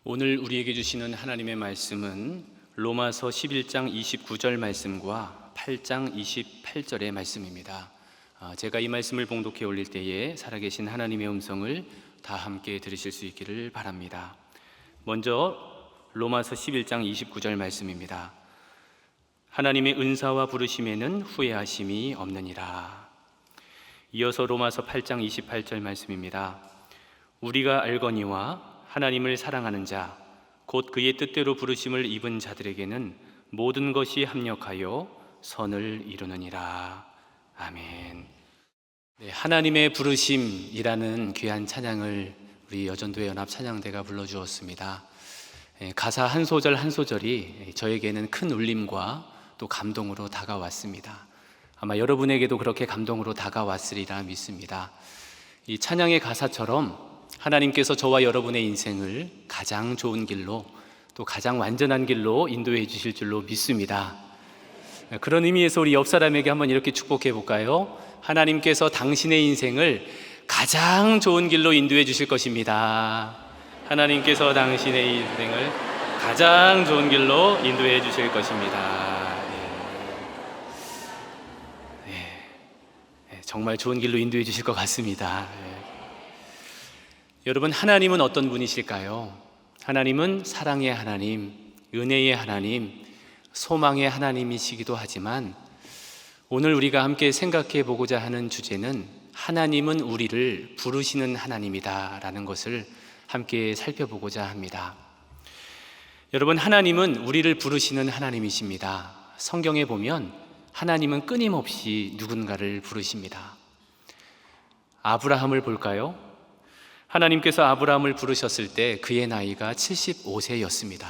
오늘 우리에게 주시는 하나님의 말씀은 로마서 11장 29절 말씀과 8장 28절의 말씀입니다. 제가 이 말씀을 봉독해 올릴 때에 살아계신 하나님의 음성을 다 함께 들으실 수 있기를 바랍니다. 먼저 로마서 11장 29절 말씀입니다. 하나님의 은사와 부르심에는 후회하심이 없느니라. 이어서 로마서 8장 28절 말씀입니다. 우리가 알거니와 하나님을 사랑하는 자, 곧 그의 뜻대로 부르심을 입은 자들에게는 모든 것이 합력하여 선을 이루느니라. 아멘. 하나님의 부르심이라는 귀한 찬양을 우리 여전도의 연합 찬양대가 불러주었습니다. 가사 한 소절 한 소절이 저에게는 큰 울림과 또 감동으로 다가왔습니다. 아마 여러분에게도 그렇게 감동으로 다가왔으리라 믿습니다. 이 찬양의 가사처럼 하나님께서 저와 여러분의 인생을 가장 좋은 길로 또 가장 완전한 길로 인도해 주실 줄로 믿습니다. 그런 의미에서 우리 옆 사람에게 한번 이렇게 축복해 볼까요? 하나님께서 당신의 인생을 가장 좋은 길로 인도해 주실 것입니다. 하나님께서 당신의 인생을 가장 좋은 길로 인도해 주실 것입니다. 정말 좋은 길로 인도해 주실 것 같습니다. 여러분, 하나님은 어떤 분이실까요? 하나님은 사랑의 하나님, 은혜의 하나님, 소망의 하나님이시기도 하지만 오늘 우리가 함께 생각해 보고자 하는 주제는 하나님은 우리를 부르시는 하나님이다 라는 것을 함께 살펴보고자 합니다. 여러분, 하나님은 우리를 부르시는 하나님이십니다. 성경에 보면 하나님은 끊임없이 누군가를 부르십니다. 아브라함을 볼까요? 하나님께서 아브라함을 부르셨을 때 그의 나이가 75세였습니다.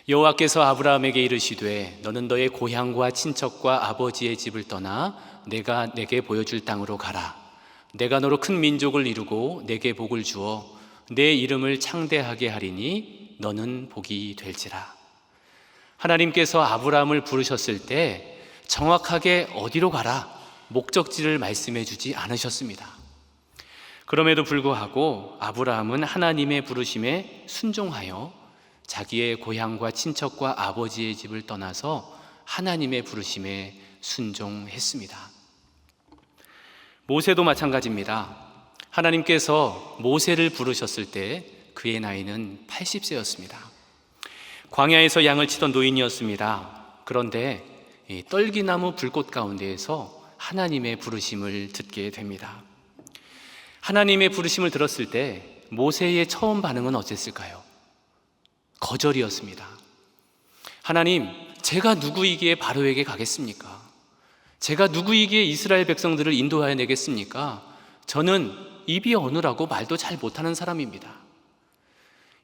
여호와께서 아브라함에게 이르시되 너는 너의 고향과 친척과 아버지의 집을 떠나 내가 내게 보여줄 땅으로 가라. 내가 너로 큰 민족을 이루고 내게 복을 주어 내 이름을 창대하게 하리니 너는 복이 될지라. 하나님께서 아브라함을 부르셨을 때 정확하게 어디로 가라 목적지를 말씀해 주지 않으셨습니다. 그럼에도 불구하고 아브라함은 하나님의 부르심에 순종하여 자기의 고향과 친척과 아버지의 집을 떠나서 하나님의 부르심에 순종했습니다. 모세도 마찬가지입니다. 하나님께서 모세를 부르셨을 때 그의 나이는 80세였습니다. 광야에서 양을 치던 노인이었습니다. 그런데 떨기나무 불꽃 가운데에서 하나님의 부르심을 듣게 됩니다. 하나님의 부르심을 들었을 때 모세의 처음 반응은 어땠을까요? 거절이었습니다. 하나님, 제가 누구이기에 바로에게 가겠습니까? 제가 누구이기에 이스라엘 백성들을 인도하여 내겠습니까? 저는 입이 어눌하고 말도 잘 못하는 사람입니다.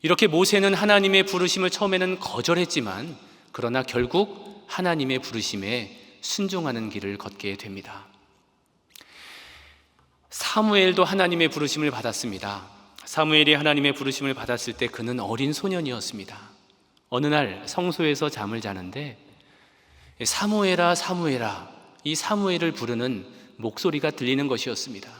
이렇게 모세는 하나님의 부르심을 처음에는 거절했지만 그러나 결국 하나님의 부르심에 순종하는 길을 걷게 됩니다. 사무엘도 하나님의 부르심을 받았습니다. 사무엘이 하나님의 부르심을 받았을 때 그는 어린 소년이었습니다. 어느 날 성소에서 잠을 자는데 사무엘아 사무엘아, 이 사무엘을 부르는 목소리가 들리는 것이었습니다.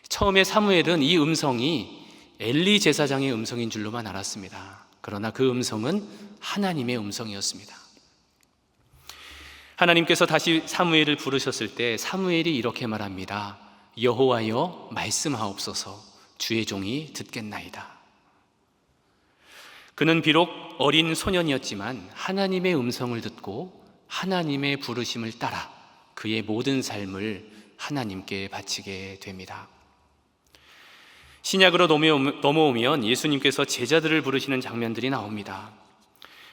처음에 사무엘은 이 음성이 엘리 제사장의 음성인 줄로만 알았습니다. 그러나 그 음성은 하나님의 음성이었습니다. 하나님께서 다시 사무엘을 부르셨을 때 사무엘이 이렇게 말합니다. 여호와여 말씀하옵소서, 주의 종이 듣겠나이다. 그는 비록 어린 소년이었지만 하나님의 음성을 듣고 하나님의 부르심을 따라 그의 모든 삶을 하나님께 바치게 됩니다. 신약으로 넘어오면 예수님께서 제자들을 부르시는 장면들이 나옵니다.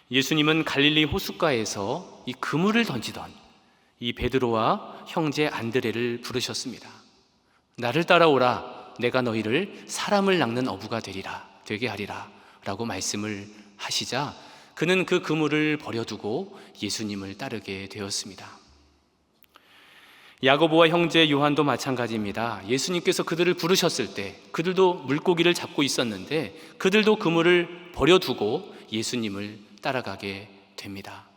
예수님은 갈릴리 호숫가에서 이 그물을 던지던 이 베드로와 형제 안드레를 부르셨습니다. 나를 따라오라, 내가 너희를 사람을 낚는 어부가 되게 하리라 라고 말씀을 하시자 그는 그 그물을 버려두고 예수님을 따르게 되었습니다. 야고보와 형제 요한도 마찬가지입니다. 예수님께서 그들을 부르셨을 때 그들도 물고기를 잡고 있었는데 그들도 그물을 버려두고 예수님을 따라가게 됩니다.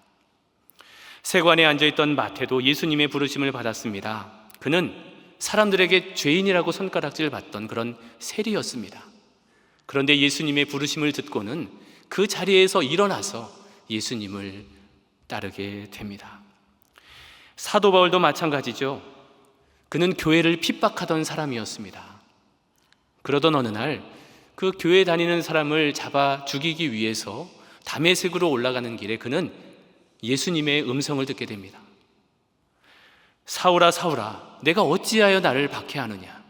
세관에 앉아있던 마태도 예수님의 부르심을 받았습니다. 그는 사람들에게 죄인이라고 손가락질 받던 그런 세리였습니다. 그런데 예수님의 부르심을 듣고는 그 자리에서 일어나서 예수님을 따르게 됩니다. 사도 바울도 마찬가지죠. 그는 교회를 핍박하던 사람이었습니다. 그러던 어느 날 그 교회 다니는 사람을 잡아 죽이기 위해서 다메섹으로 올라가는 길에 그는 예수님의 음성을 듣게 됩니다. 사울아 사울아 내가 어찌하여 나를 박해하느냐.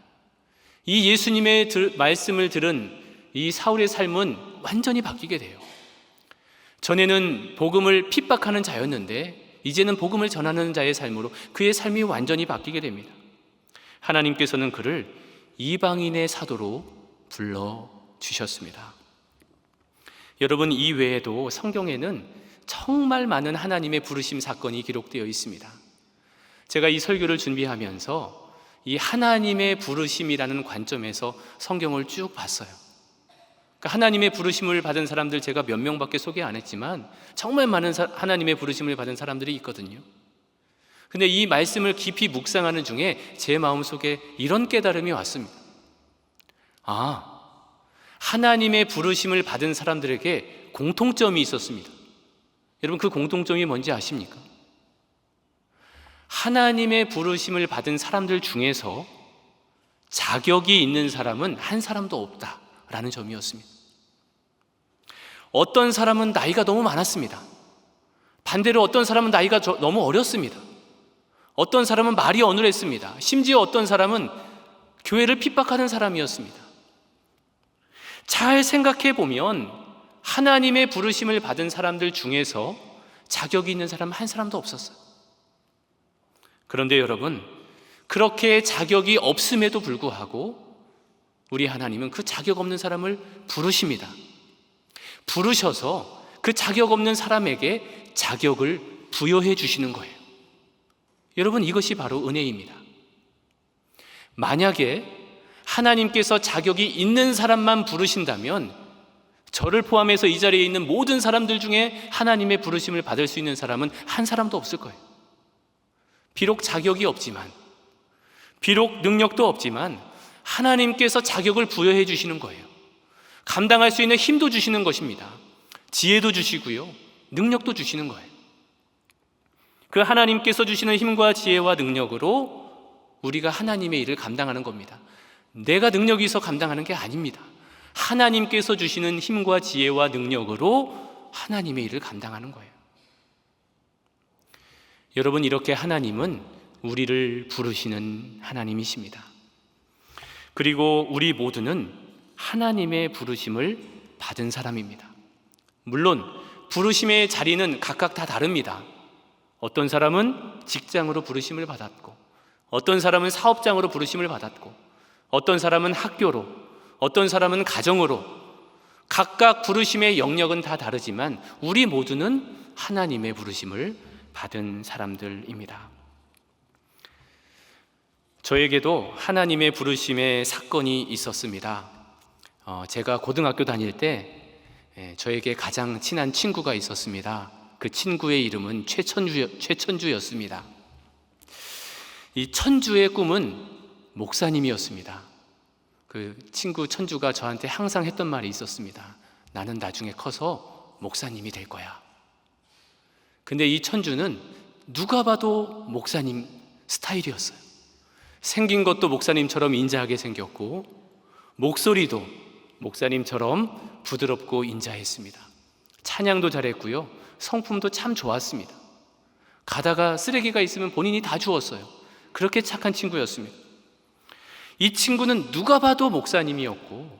이 예수님의 말씀을 들은 이 사울의 삶은 완전히 바뀌게 돼요. 전에는 복음을 핍박하는 자였는데 이제는 복음을 전하는 자의 삶으로 그의 삶이 완전히 바뀌게 됩니다. 하나님께서는 그를 이방인의 사도로 불러주셨습니다. 여러분, 이 외에도 성경에는 정말 많은 하나님의 부르심 사건이 기록되어 있습니다. 제가 이 설교를 준비하면서 이 하나님의 부르심이라는 관점에서 성경을 쭉 봤어요. 그러니까 하나님의 부르심을 받은 사람들 제가 몇 명밖에 소개 안 했지만 정말 많은 하나님의 부르심을 받은 사람들이 있거든요. 근데 이 말씀을 깊이 묵상하는 중에 제 마음속에 이런 깨달음이 왔습니다. 하나님의 부르심을 받은 사람들에게 공통점이 있었습니다. 여러분, 그 공통점이 뭔지 아십니까? 하나님의 부르심을 받은 사람들 중에서 자격이 있는 사람은 한 사람도 없다라는 점이었습니다. 어떤 사람은 나이가 너무 많았습니다. 반대로 어떤 사람은 나이가 너무 어렸습니다. 어떤 사람은 말이 어눌했습니다. 심지어 어떤 사람은 교회를 핍박하는 사람이었습니다. 잘 생각해 보면 하나님의 부르심을 받은 사람들 중에서 자격이 있는 사람 한 사람도 없었어요. 그런데 여러분, 그렇게 자격이 없음에도 불구하고 우리 하나님은 그 자격 없는 사람을 부르십니다. 부르셔서 그 자격 없는 사람에게 자격을 부여해 주시는 거예요. 여러분, 이것이 바로 은혜입니다. 만약에 하나님께서 자격이 있는 사람만 부르신다면 저를 포함해서 이 자리에 있는 모든 사람들 중에 하나님의 부르심을 받을 수 있는 사람은 한 사람도 없을 거예요. 비록 자격이 없지만, 비록 능력도 없지만 하나님께서 자격을 부여해 주시는 거예요. 감당할 수 있는 힘도 주시는 것입니다. 지혜도 주시고요, 능력도 주시는 거예요. 그 하나님께서 주시는 힘과 지혜와 능력으로 우리가 하나님의 일을 감당하는 겁니다. 내가 능력이 있어 감당하는 게 아닙니다. 하나님께서 주시는 힘과 지혜와 능력으로 하나님의 일을 감당하는 거예요. 여러분, 이렇게 하나님은 우리를 부르시는 하나님이십니다. 그리고 우리 모두는 하나님의 부르심을 받은 사람입니다. 물론 부르심의 자리는 각각 다 다릅니다. 어떤 사람은 직장으로 부르심을 받았고, 어떤 사람은 사업장으로 부르심을 받았고, 어떤 사람은 학교로, 어떤 사람은 가정으로, 각각 부르심의 영역은 다 다르지만 우리 모두는 하나님의 부르심을 받은 사람들입니다. 저에게도 하나님의 부르심의 사건이 있었습니다. 제가 고등학교 다닐 때 저에게 가장 친한 친구가 있었습니다. 그 친구의 이름은 최천주였습니다. 이 천주의 꿈은 목사님이었습니다. 그 친구 천주가 저한테 항상 했던 말이 있었습니다. 나는 나중에 커서 목사님이 될 거야. 근데 이 천주는 누가 봐도 목사님 스타일이었어요. 생긴 것도 목사님처럼 인자하게 생겼고, 목소리도 목사님처럼 부드럽고 인자했습니다. 찬양도 잘했고요, 성품도 참 좋았습니다. 가다가 쓰레기가 있으면 본인이 다 주웠어요. 그렇게 착한 친구였습니다. 이 친구는 누가 봐도 목사님이었고,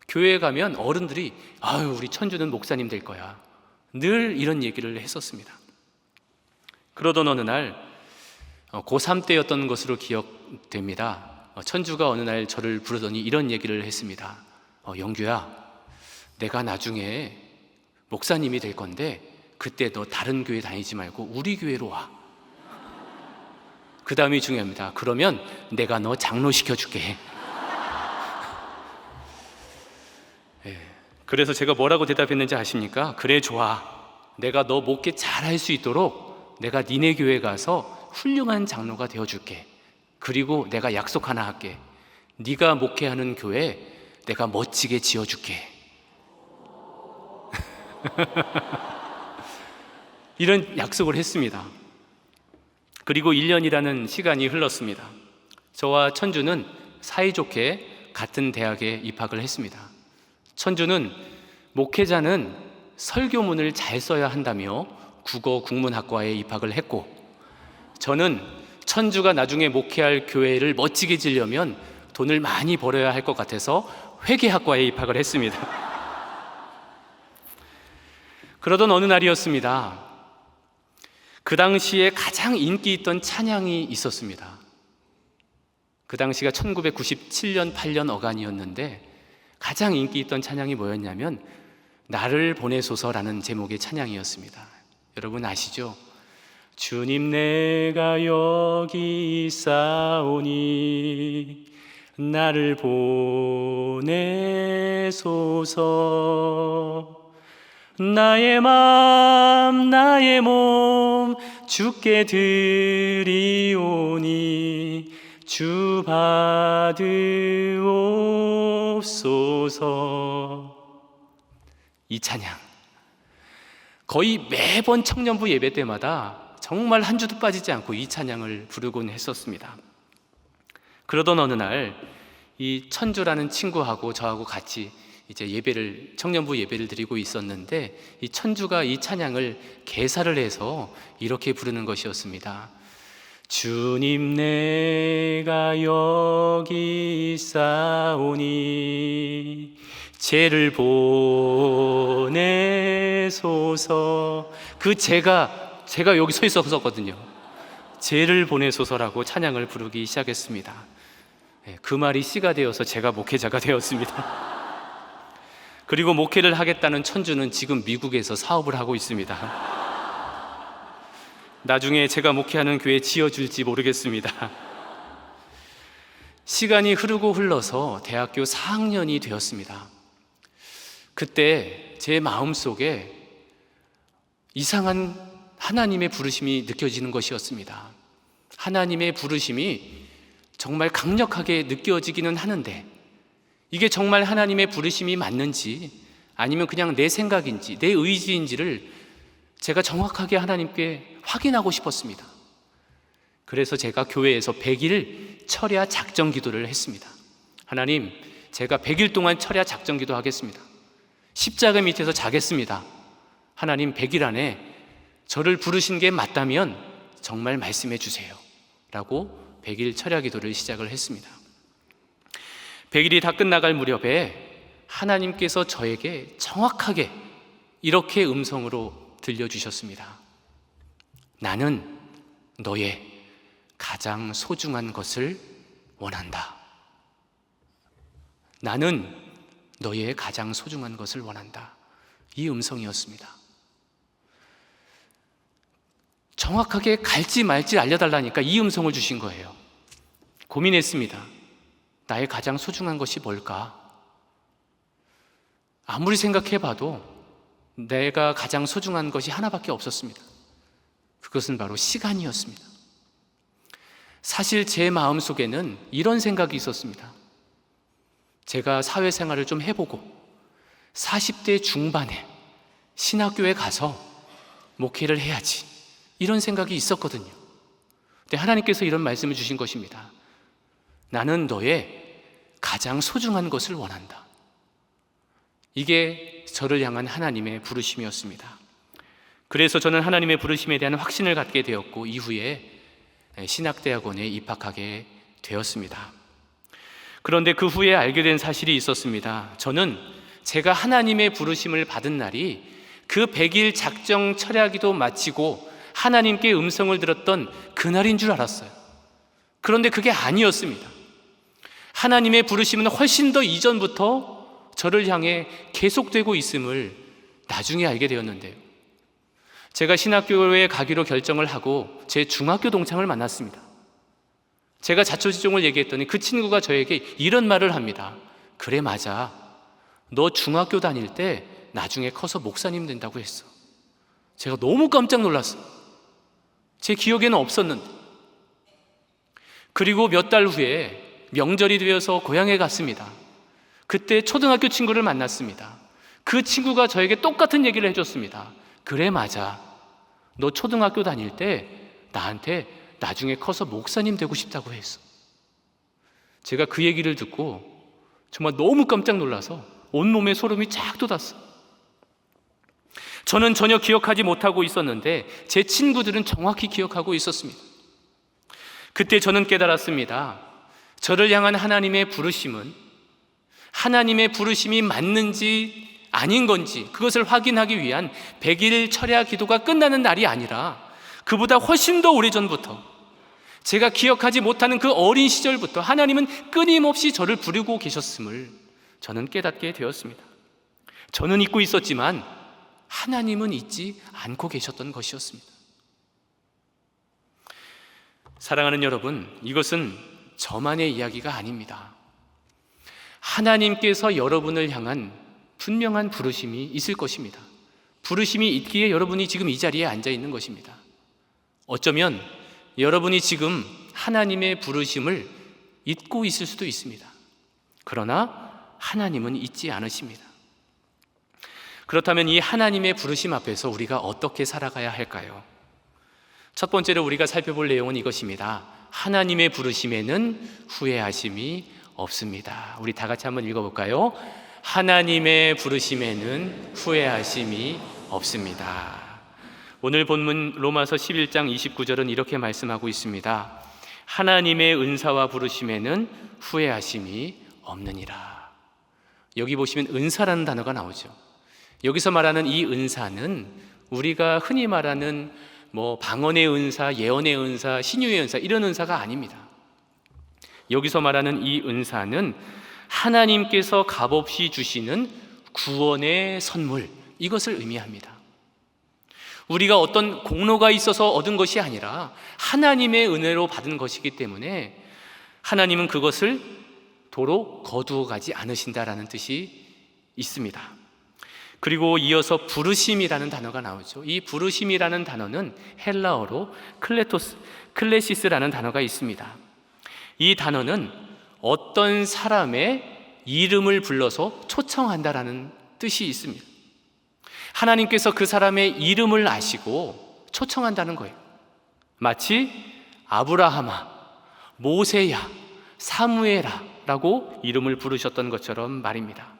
교회에 가면 어른들이 아유, 우리 천주는 목사님 될 거야, 늘 이런 얘기를 했었습니다. 그러던 어느 날 고3 때였던 것으로 기억됩니다. 천주가 어느 날 저를 부르더니 이런 얘기를 했습니다. 영규야, 내가 나중에 목사님이 될 건데 그때 너 다른 교회 다니지 말고 우리 교회로 와. 그 다음이 중요합니다. 그러면 내가 너 장로 시켜줄게. 그래서 제가 뭐라고 대답했는지 아십니까? 그래, 좋아. 내가 너 목회 잘할 수 있도록 내가 니네 교회 가서 훌륭한 장로가 되어줄게. 그리고 내가 약속 하나 할게. 네가 목회하는 교회 내가 멋지게 지어줄게. 이런 약속을 했습니다. 그리고 1년이라는 시간이 흘렀습니다. 저와 천주는 사이좋게 같은 대학에 입학을 했습니다. 천주는 목회자는 설교문을 잘 써야 한다며 국어 국문학과에 입학을 했고, 저는 천주가 나중에 목회할 교회를 멋지게 지려면 돈을 많이 벌어야 할 것 같아서 회계학과에 입학을 했습니다. 그러던 어느 날이었습니다. 그 당시에 가장 인기 있던 찬양이 있었습니다. 그 당시가 1997년 8년 어간이었는데 가장 인기 있던 찬양이 뭐였냐면 나를 보내소서라는 제목의 찬양이었습니다. 여러분 아시죠? 주님 내가 여기 있사오니 나를 보내소서. 나의 맘 나의 몸 주께 드리오니 주 받으옵소서. 이 찬양 거의 매번 청년부 예배 때마다 정말 한 주도 빠지지 않고 이 찬양을 부르곤 했었습니다. 그러던 어느 날 이 천주라는 친구하고 저하고 같이 이제 청년부 예배를 드리고 있었는데 이 천주가 이 찬양을 개사를 해서 이렇게 부르는 것이었습니다. 주님 내가 여기 있사오니 죄를 보내소서. 그 제가 여기 서 있었거든요. 죄를 보내소서라고 찬양을 부르기 시작했습니다. 그 말이 씨가 되어서 제가 목회자가 되었습니다. 그리고 목회를 하겠다는 천주는 지금 미국에서 사업을 하고 있습니다. 나중에 제가 목회하는 교회 지어줄지 모르겠습니다. 시간이 흐르고 흘러서 대학교 4학년이 되었습니다. 그때 제 마음속에 이상한 하나님의 부르심이 느껴지는 것이었습니다. 하나님의 부르심이 정말 강력하게 느껴지기는 하는데 이게 정말 하나님의 부르심이 맞는지 아니면 그냥 내 생각인지 내 의지인지를 제가 정확하게 하나님께 확인하고 싶었습니다. 그래서 제가 교회에서 100일 철야 작정 기도를 했습니다. 하나님, 제가 100일 동안 철야 작정 기도 하겠습니다. 십자가 밑에서 자겠습니다. 하나님, 100일 안에 저를 부르신 게 맞다면 정말 말씀해 주세요 라고 100일 철야 기도를 시작을 했습니다. 100일이 다 끝나갈 무렵에 하나님께서 저에게 정확하게 이렇게 음성으로 들려주셨습니다. 나는 너의 가장 소중한 것을 원한다. 나는 너의 가장 소중한 것을 원한다. 이 음성이었습니다. 정확하게 갈지 말지 알려달라니까 이 음성을 주신 거예요. 고민했습니다. 나의 가장 소중한 것이 뭘까? 아무리 생각해봐도 내가 가장 소중한 것이 하나밖에 없었습니다. 그것은 바로 시간이었습니다. 사실 제 마음속에는 이런 생각이 있었습니다. 제가 사회생활을 좀 해보고 40대 중반에 신학교에 가서 목회를 해야지, 이런 생각이 있었거든요. 근데 하나님께서 이런 말씀을 주신 것입니다. 나는 너의 가장 소중한 것을 원한다. 이게 저를 향한 하나님의 부르심이었습니다. 그래서 저는 하나님의 부르심에 대한 확신을 갖게 되었고 이후에 신학대학원에 입학하게 되었습니다. 그런데 그 후에 알게 된 사실이 있었습니다. 저는 제가 하나님의 부르심을 받은 날이 그 100일 작정 철야기도 마치고 하나님께 음성을 들었던 그날인 줄 알았어요. 그런데 그게 아니었습니다. 하나님의 부르심은 훨씬 더 이전부터 저를 향해 계속되고 있음을 나중에 알게 되었는데요. 제가 신학교에 가기로 결정을 하고 제 중학교 동창을 만났습니다. 제가 자초지종을 얘기했더니 그 친구가 저에게 이런 말을 합니다. 그래, 맞아. 너 중학교 다닐 때 나중에 커서 목사님 된다고 했어. 제가 너무 깜짝 놀랐어요. 제 기억에는 없었는데. 그리고 몇 달 후에 명절이 되어서 고향에 갔습니다. 그때 초등학교 친구를 만났습니다. 그 친구가 저에게 똑같은 얘기를 해줬습니다. 그래, 맞아. 너 초등학교 다닐 때 나한테 나중에 커서 목사님 되고 싶다고 했어. 제가 그 얘기를 듣고 정말 너무 깜짝 놀라서 온몸에 소름이 쫙 돋았어. 저는 전혀 기억하지 못하고 있었는데 제 친구들은 정확히 기억하고 있었습니다. 그때 저는 깨달았습니다. 저를 향한 하나님의 부르심은 하나님의 부르심이 맞는지 아닌 건지 그것을 확인하기 위한 100일 철야 기도가 끝나는 날이 아니라 그보다 훨씬 더 오래전부터, 제가 기억하지 못하는 그 어린 시절부터 하나님은 끊임없이 저를 부르고 계셨음을 저는 깨닫게 되었습니다. 저는 잊고 있었지만 하나님은 잊지 않고 계셨던 것이었습니다. 사랑하는 여러분, 이것은 저만의 이야기가 아닙니다. 하나님께서 여러분을 향한 분명한 부르심이 있을 것입니다. 부르심이 있기에 여러분이 지금 이 자리에 앉아 있는 것입니다. 어쩌면 여러분이 지금 하나님의 부르심을 잊고 있을 수도 있습니다. 그러나 하나님은 잊지 않으십니다. 그렇다면 이 하나님의 부르심 앞에서 우리가 어떻게 살아가야 할까요? 첫 번째로 우리가 살펴볼 내용은 이것입니다. 하나님의 부르심에는 후회하심이 없습니다. 우리 다 같이 한번 읽어볼까요? 하나님의 부르심에는 후회하심이 없습니다. 오늘 본문 로마서 11장 29절은 이렇게 말씀하고 있습니다. 하나님의 은사와 부르심에는 후회하심이 없느니라. 여기 보시면 은사라는 단어가 나오죠. 여기서 말하는 이 은사는 우리가 흔히 말하는 방언의 은사, 예언의 은사, 신유의 은사 이런 은사가 아닙니다. 여기서 말하는 이 은사는 하나님께서 값없이 주시는 구원의 선물, 이것을 의미합니다. 우리가 어떤 공로가 있어서 얻은 것이 아니라 하나님의 은혜로 받은 것이기 때문에 하나님은 그것을 도로 거두어 가지 않으신다라는 뜻이 있습니다. 그리고 이어서 부르심이라는 단어가 나오죠. 이 부르심이라는 단어는 헬라어로 클레시스라는 단어가 있습니다. 이 단어는 어떤 사람의 이름을 불러서 초청한다라는 뜻이 있습니다. 하나님께서 그 사람의 이름을 아시고 초청한다는 거예요. 마치 아브라함아, 모세야, 사무엘아 라고 이름을 부르셨던 것처럼 말입니다.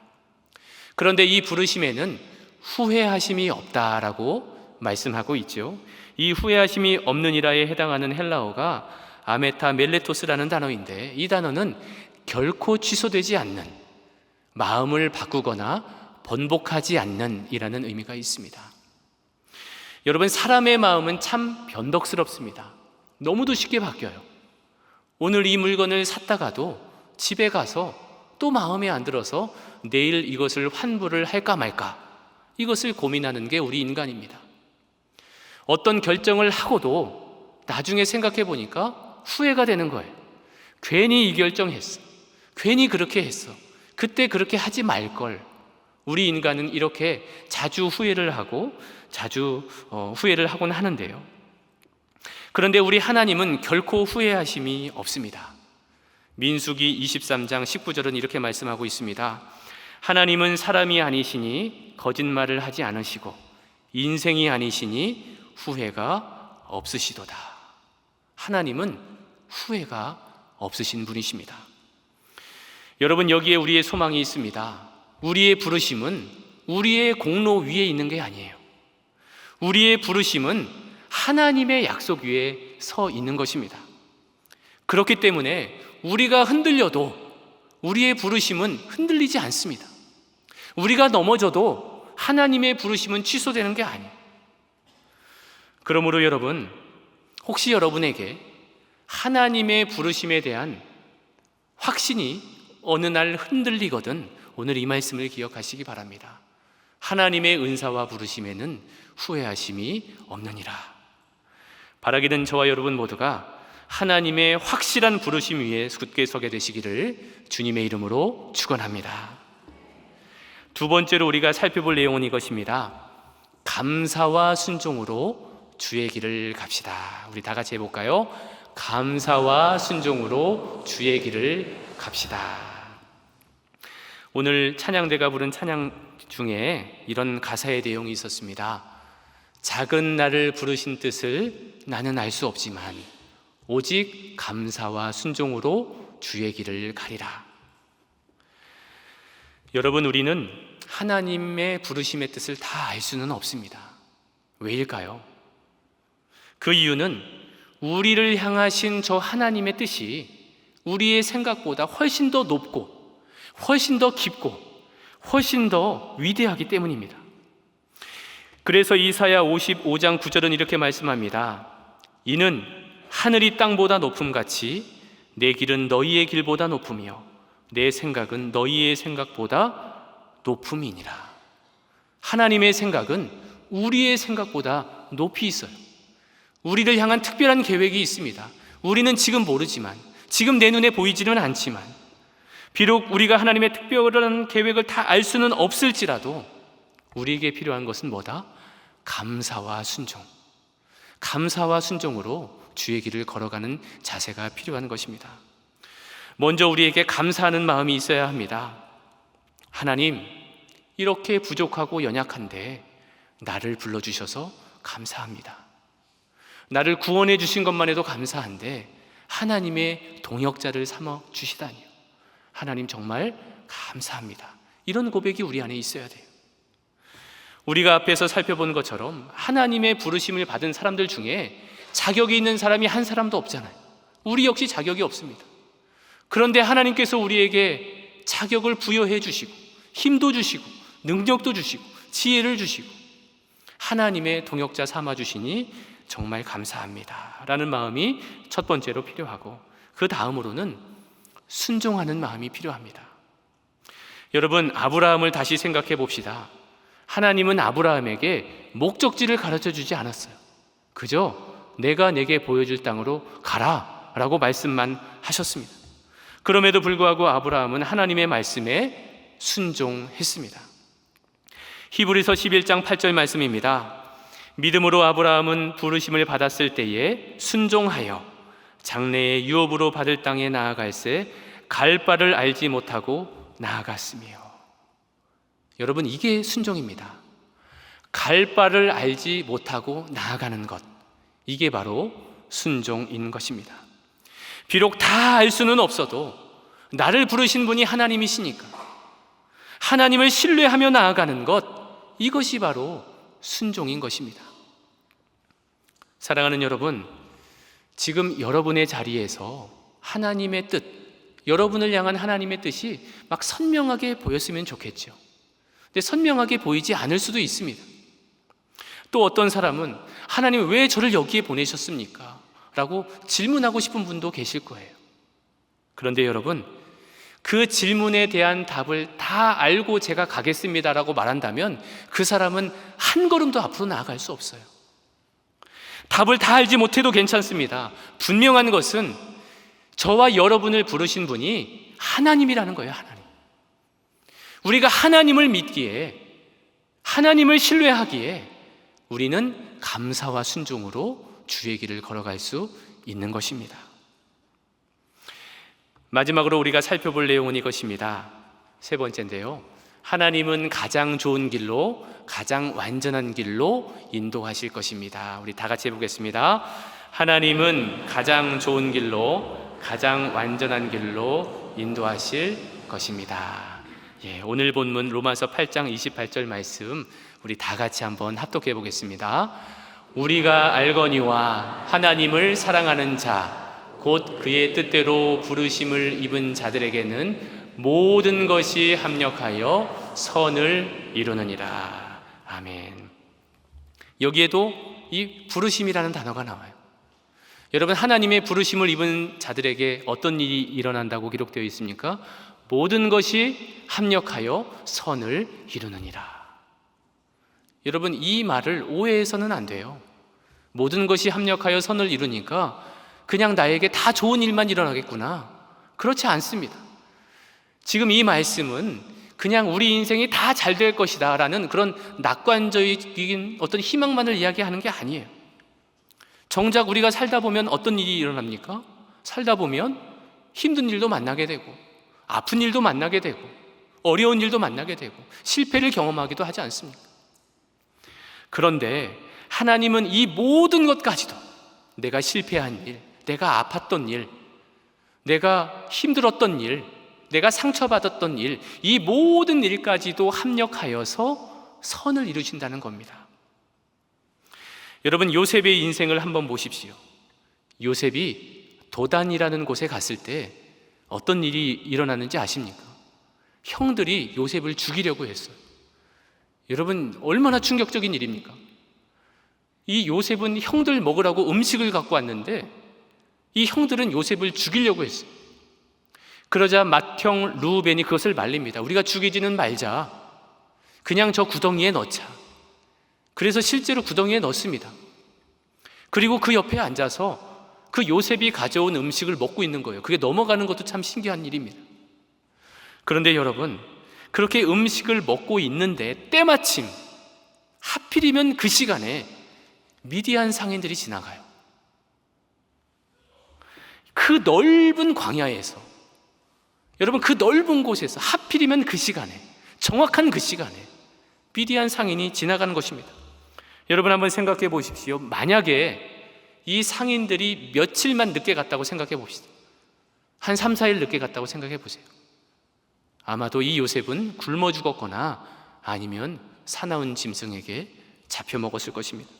그런데 이 부르심에는 후회하심이 없다라고 말씀하고 있죠. 이 후회하심이 없느니라에 해당하는 헬라어가 아메타 멜레토스라는 단어인데, 이 단어는 결코 취소되지 않는, 마음을 바꾸거나 번복하지 않는 이라는 의미가 있습니다. 여러분, 사람의 마음은 참 변덕스럽습니다. 너무도 쉽게 바뀌어요. 오늘 이 물건을 샀다가도 집에 가서 또 마음에 안 들어서 내일 이것을 환불을 할까 말까, 이것을 고민하는 게 우리 인간입니다. 어떤 결정을 하고도 나중에 생각해 보니까 후회가 되는 거예요. 괜히 이 결정했어. 괜히 그렇게 했어. 그때 그렇게 하지 말걸. 우리 인간은 이렇게 자주 후회를 하고 후회를 하곤 하는데요. 그런데 우리 하나님은 결코 후회하심이 없습니다. 민수기 23장 19절은 이렇게 말씀하고 있습니다. 하나님은 사람이 아니시니 거짓말을 하지 않으시고 인생이 아니시니 후회가 없으시도다. 하나님은 후회가 없으신 분이십니다. 여러분, 여기에 우리의 소망이 있습니다. 우리의 부르심은 우리의 공로 위에 있는 게 아니에요. 우리의 부르심은 하나님의 약속 위에 서 있는 것입니다. 그렇기 때문에 우리가 흔들려도 우리의 부르심은 흔들리지 않습니다. 우리가 넘어져도 하나님의 부르심은 취소되는 게 아니에요. 그러므로 여러분, 혹시 여러분에게 하나님의 부르심에 대한 확신이 어느 날 흔들리거든 오늘 이 말씀을 기억하시기 바랍니다. 하나님의 은사와 부르심에는 후회하심이 없느니라. 바라기는 저와 여러분 모두가 하나님의 확실한 부르심 위에 굳게 서게 되시기를 주님의 이름으로 축원합니다. 두 번째로 우리가 살펴볼 내용은 이것입니다. 감사와 순종으로 주의 길을 갑시다. 우리 다 같이 해볼까요? 감사와 순종으로 주의 길을 갑시다. 오늘 찬양대가 부른 찬양 중에 이런 가사의 내용이 있었습니다. 작은 나를 부르신 뜻을 나는 알 수 없지만 오직 감사와 순종으로 주의 길을 가리라. 여러분, 우리는 하나님의 부르심의 뜻을 다 알 수는 없습니다. 왜일까요? 그 이유는 우리를 향하신 저 하나님의 뜻이 우리의 생각보다 훨씬 더 높고 훨씬 더 깊고 훨씬 더 위대하기 때문입니다. 그래서 이사야 55장 9절은 이렇게 말씀합니다. 이는 하늘이 땅보다 높음같이 내 길은 너희의 길보다 높으며 내 생각은 너희의 생각보다 높음이니라. 하나님의 생각은 우리의 생각보다 높이 있어요. 우리를 향한 특별한 계획이 있습니다. 우리는 지금 모르지만, 지금 내 눈에 보이지는 않지만, 비록 우리가 하나님의 특별한 계획을 다 알 수는 없을지라도 우리에게 필요한 것은 뭐다? 감사와 순종. 감사와 순종으로 주의 길을 걸어가는 자세가 필요한 것입니다. 먼저 우리에게 감사하는 마음이 있어야 합니다. 하나님, 이렇게 부족하고 연약한데 나를 불러주셔서 감사합니다. 나를 구원해 주신 것만 해도 감사한데 하나님의 동역자를 삼아 주시다니요. 하나님 정말 감사합니다. 이런 고백이 우리 안에 있어야 돼요. 우리가 앞에서 살펴본 것처럼 하나님의 부르심을 받은 사람들 중에 자격이 있는 사람이 한 사람도 없잖아요. 우리 역시 자격이 없습니다. 그런데 하나님께서 우리에게 자격을 부여해 주시고 힘도 주시고 능력도 주시고 지혜를 주시고 하나님의 동역자 삼아 주시니 정말 감사합니다 라는 마음이 첫 번째로 필요하고, 그 다음으로는 순종하는 마음이 필요합니다. 여러분, 아브라함을 다시 생각해 봅시다. 하나님은 아브라함에게 목적지를 가르쳐 주지 않았어요. 그저 내가 내게 보여줄 땅으로 가라 라고 말씀만 하셨습니다. 그럼에도 불구하고 아브라함은 하나님의 말씀에 순종했습니다. 히브리서 11장 8절 말씀입니다. 믿음으로 아브라함은 부르심을 받았을 때에 순종하여 장래의 유업으로 받을 땅에 나아갈새 갈 바를 알지 못하고 나아갔으며. 여러분, 이게 순종입니다. 갈 바를 알지 못하고 나아가는 것, 이게 바로 순종인 것입니다. 비록 다 알 수는 없어도 나를 부르신 분이 하나님이시니까 하나님을 신뢰하며 나아가는 것, 이것이 바로 순종인 것입니다. 사랑하는 여러분, 지금 여러분의 자리에서 하나님의 뜻, 여러분을 향한 하나님의 뜻이 막 선명하게 보였으면 좋겠죠. 근데 선명하게 보이지 않을 수도 있습니다. 또 어떤 사람은 하나님 왜 저를 여기에 보내셨습니까? 라고 질문하고 싶은 분도 계실 거예요. 그런데 여러분, 그 질문에 대한 답을 다 알고 제가 가겠습니다라고 말한다면 그 사람은 한 걸음도 앞으로 나아갈 수 없어요. 답을 다 알지 못해도 괜찮습니다. 분명한 것은 저와 여러분을 부르신 분이 하나님이라는 거예요. 하나님. 우리가 하나님을 믿기에, 하나님을 신뢰하기에 우리는 감사와 순종으로 주의 길을 걸어갈 수 있는 것입니다. 마지막으로 우리가 살펴볼 내용은 이것입니다. 세 번째인데요, 하나님은 가장 좋은 길로, 가장 완전한 길로 인도하실 것입니다. 우리 다 같이 해보겠습니다. 하나님은 가장 좋은 길로, 가장 완전한 길로 인도하실 것입니다. 오늘 본문 로마서 8장 28절 말씀 우리 다 같이 한번 합독해 보겠습니다. 우리가 알거니와 하나님을 사랑하는 자 곧 그의 뜻대로 부르심을 입은 자들에게는 모든 것이 합력하여 선을 이루느니라. 아멘. 여기에도 이 부르심이라는 단어가 나와요. 여러분, 하나님의 부르심을 입은 자들에게 어떤 일이 일어난다고 기록되어 있습니까? 모든 것이 합력하여 선을 이루느니라. 여러분, 이 말을 오해해서는 안 돼요. 모든 것이 합력하여 선을 이루니까 그냥 나에게 다 좋은 일만 일어나겠구나. 그렇지 않습니다. 지금 이 말씀은 그냥 우리 인생이 다 잘 될 것이다 라는 그런 낙관적인 어떤 희망만을 이야기하는 게 아니에요. 정작 우리가 살다 보면 어떤 일이 일어납니까? 살다 보면 힘든 일도 만나게 되고 아픈 일도 만나게 되고 어려운 일도 만나게 되고 실패를 경험하기도 하지 않습니까? 그런데 하나님은 이 모든 것까지도, 내가 실패한 일, 내가 아팠던 일, 내가 힘들었던 일, 내가 상처받았던 일, 이 모든 일까지도 합력하여서 선을 이루신다는 겁니다. 여러분, 요셉의 인생을 한번 보십시오. 요셉이 도단이라는 곳에 갔을 때 어떤 일이 일어났는지 아십니까? 형들이 요셉을 죽이려고 했어요. 여러분, 얼마나 충격적인 일입니까? 이 요셉은 형들 먹으라고 음식을 갖고 왔는데 이 형들은 요셉을 죽이려고 했어요. 그러자 맏형 르우벤이 그것을 말립니다. 우리가 죽이지는 말자. 그냥 저 구덩이에 넣자. 그래서 실제로 구덩이에 넣습니다. 그리고 그 옆에 앉아서 그 요셉이 가져온 음식을 먹고 있는 거예요. 그게 넘어가는 것도 참 신기한 일입니다. 그런데 여러분, 그렇게 음식을 먹고 있는데 때마침 하필이면 그 시간에 미디안 상인들이 지나가요. 그 넓은 광야에서, 여러분, 그 넓은 곳에서 하필이면 그 시간에, 정확한 그 시간에 미디안 상인이 지나가는 것입니다. 여러분, 한번 생각해 보십시오. 만약에 이 상인들이 며칠만 늦게 갔다고 생각해 봅시다. 한 3, 4일 늦게 갔다고 생각해 보세요. 아마도 이 요셉은 굶어 죽었거나 아니면 사나운 짐승에게 잡혀 먹었을 것입니다.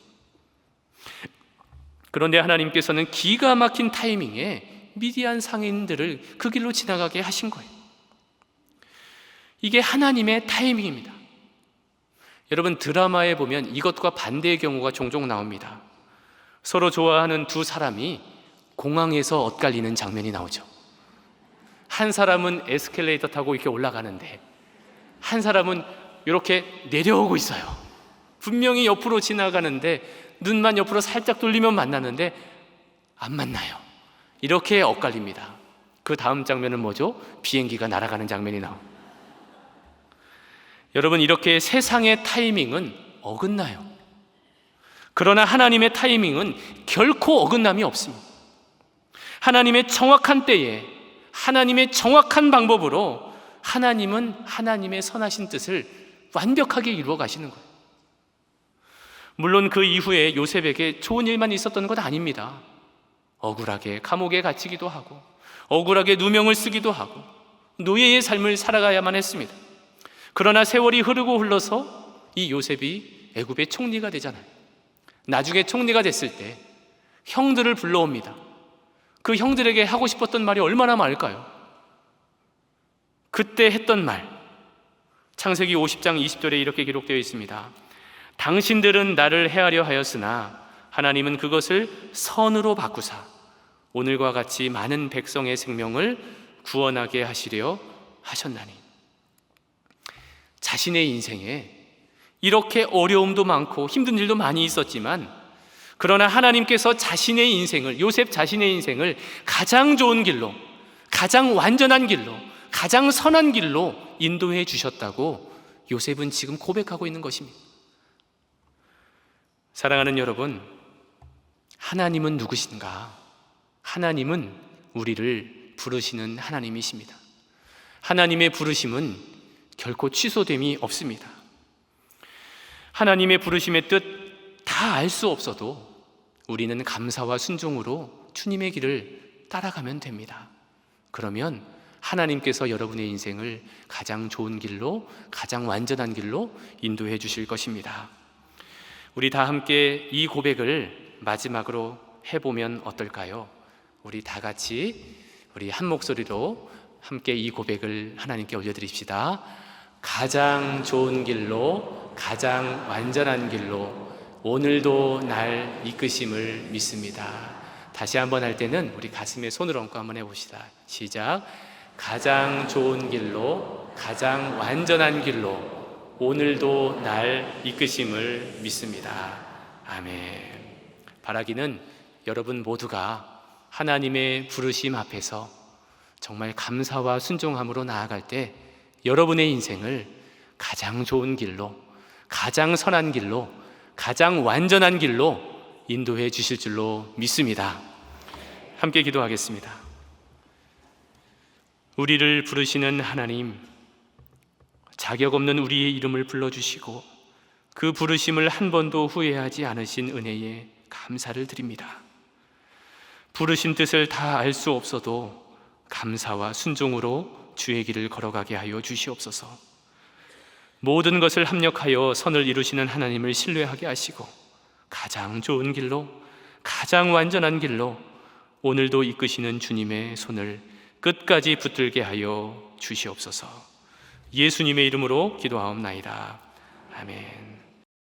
그런데 하나님께서는 기가 막힌 타이밍에 미디안 상인들을 그 길로 지나가게 하신 거예요. 이게 하나님의 타이밍입니다. 여러분, 드라마에 보면 이것과 반대의 경우가 종종 나옵니다. 서로 좋아하는 두 사람이 공항에서 엇갈리는 장면이 나오죠. 한 사람은 에스컬레이터 타고 이렇게 올라가는데 한 사람은 이렇게 내려오고 있어요. 분명히 옆으로 지나가는데 눈만 옆으로 살짝 돌리면 만나는데 안 만나요. 이렇게 엇갈립니다. 그 다음 장면은 뭐죠? 비행기가 날아가는 장면이 나옵니다. 여러분, 이렇게 세상의 타이밍은 어긋나요. 그러나 하나님의 타이밍은 결코 어긋남이 없습니다. 하나님의 정확한 때에 하나님의 정확한 방법으로 하나님은 하나님의 선하신 뜻을 완벽하게 이루어 가시는 거예요. 물론 그 이후에 요셉에게 좋은 일만 있었던 건 아닙니다. 억울하게 감옥에 갇히기도 하고 억울하게 누명을 쓰기도 하고 노예의 삶을 살아가야만 했습니다. 그러나 세월이 흐르고 흘러서 이 요셉이 애굽의 총리가 되잖아요. 나중에 총리가 됐을 때 형들을 불러옵니다. 그 형들에게 하고 싶었던 말이 얼마나 많을까요? 그때 했던 말, 창세기 50장 20절에 이렇게 기록되어 있습니다. 당신들은 나를 해하려 하였으나 하나님은 그것을 선으로 바꾸사 오늘과 같이 많은 백성의 생명을 구원하게 하시려 하셨나니. 자신의 인생에 이렇게 어려움도 많고 힘든 일도 많이 있었지만, 그러나 하나님께서 자신의 인생을, 요셉 자신의 인생을 가장 좋은 길로, 가장 완전한 길로, 가장 선한 길로 인도해 주셨다고 요셉은 지금 고백하고 있는 것입니다. 사랑하는 여러분, 하나님은 누구신가? 하나님은 우리를 부르시는 하나님이십니다. 하나님의 부르심은 결코 취소됨이 없습니다. 하나님의 부르심의 뜻 다 알 수 없어도 우리는 감사와 순종으로 주님의 길을 따라가면 됩니다. 그러면 하나님께서 여러분의 인생을 가장 좋은 길로, 가장 완전한 길로 인도해 주실 것입니다. 우리 다 함께 이 고백을 마지막으로 해보면 어떨까요? 우리 다 같이 우리 한 목소리로 함께 이 고백을 하나님께 올려드립시다. 가장 좋은 길로, 가장 완전한 길로 오늘도 날 이끄심을 믿습니다. 다시 한번 할 때는 우리 가슴에 손을 얹고 한번 해봅시다. 시작. 가장 좋은 길로, 가장 완전한 길로 오늘도 날 이끄심을 믿습니다. 아멘. 바라기는 여러분 모두가 하나님의 부르심 앞에서 정말 감사와 순종함으로 나아갈 때 여러분의 인생을 가장 좋은 길로, 가장 선한 길로, 가장 완전한 길로 인도해 주실 줄로 믿습니다. 함께 기도하겠습니다. 우리를 부르시는 하나님, 자격 없는 우리의 이름을 불러주시고 그 부르심을 한 번도 후회하지 않으신 은혜에 감사를 드립니다. 부르신 뜻을 다 알 수 없어도 감사와 순종으로 주의 길을 걸어가게 하여 주시옵소서. 모든 것을 합력하여 선을 이루시는 하나님을 신뢰하게 하시고 가장 좋은 길로, 가장 완전한 길로 오늘도 이끄시는 주님의 손을 끝까지 붙들게 하여 주시옵소서. 예수님의 이름으로 기도하옵나이다. 아멘.